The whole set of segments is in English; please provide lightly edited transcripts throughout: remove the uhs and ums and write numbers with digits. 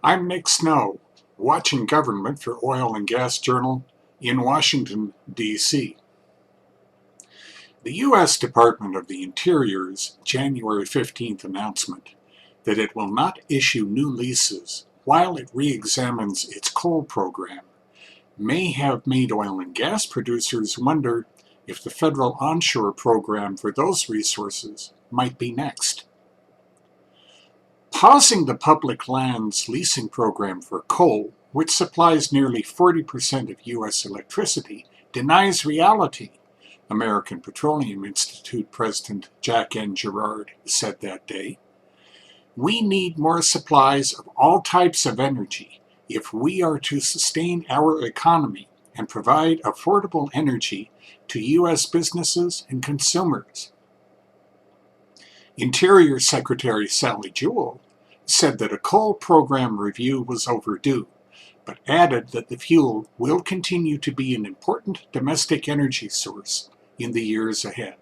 I'm Nick Snow, watching Government for Oil and Gas Journal in Washington, D.C. The U.S. Department of the Interior's January 15th announcement that it will not issue new leases while it re-examines its coal program may have made oil and gas producers wonder if the federal onshore program for those resources might be next. Pausing the public lands leasing program for coal, which supplies nearly 40% of U.S. electricity, denies reality, American Petroleum Institute President Jack N. Gerard said that day. We need more supplies of all types of energy if we are to sustain our economy and provide affordable energy to U.S. businesses and consumers. Interior Secretary Sally Jewell said that a coal program review was overdue, but added that the fuel will continue to be an important domestic energy source in the years ahead.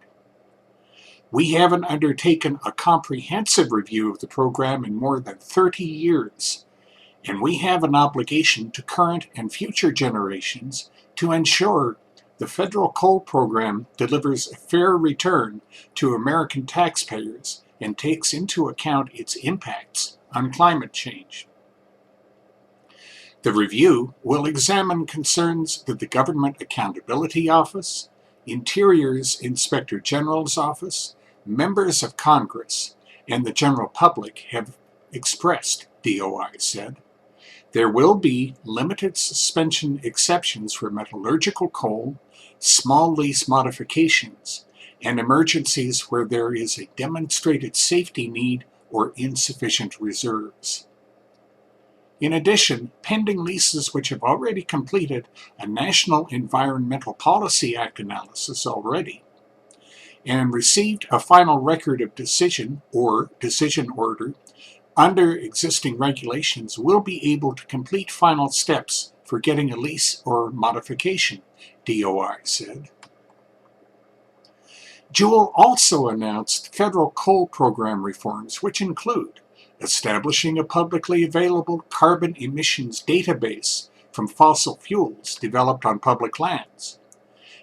We haven't undertaken a comprehensive review of the program in more than 30 years, and we have an obligation to current and future generations to ensure the federal coal program delivers a fair return to American taxpayers and takes into account its impacts on climate change. The review will examine concerns that the Government Accountability Office, Interior's Inspector General's Office, members of Congress, and the general public have expressed, DOI said. There will be limited suspension exceptions for metallurgical coal, small lease modifications, and emergencies where there is a demonstrated safety need or insufficient reserves. In addition, pending leases which have already completed a National Environmental Policy Act analysis already and received a final record of decision or decision order under existing regulations will be able to complete final steps for getting a lease or modification, DOI said. Jewell also announced federal coal program reforms, which include establishing a publicly available carbon emissions database from fossil fuels developed on public lands,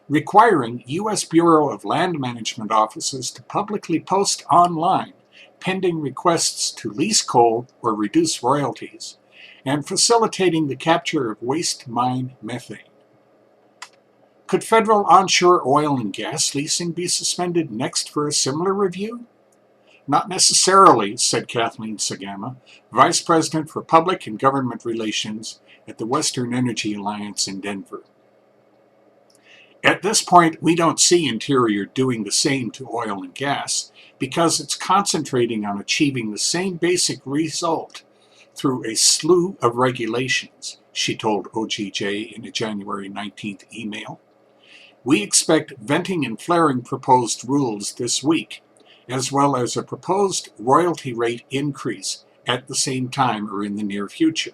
requiring U.S. Bureau of Land Management offices to publicly post online pending requests to lease coal or reduce royalties, and facilitating the capture of waste mine methane. Could federal onshore oil and gas leasing be suspended next for a similar review? Not necessarily, said Kathleen Sagama, Vice President for Public and Government Relations at the Western Energy Alliance in Denver. At this point, we don't see Interior doing the same to oil and gas because it's concentrating on achieving the same basic result through a slew of regulations, she told OGJ in a January 19th email. We expect venting and flaring proposed rules this week, as well as a proposed royalty rate increase at the same time or in the near future.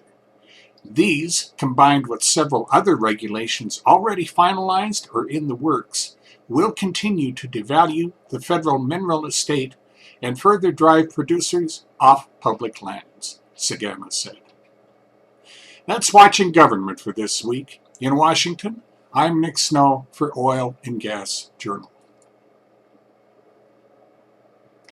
These, combined with several other regulations already finalized or in the works, will continue to devalue the federal mineral estate and further drive producers off public lands, Sagama said. That's Watching Government for this week. In Washington, I'm Nick Snow for Oil and Gas Journal.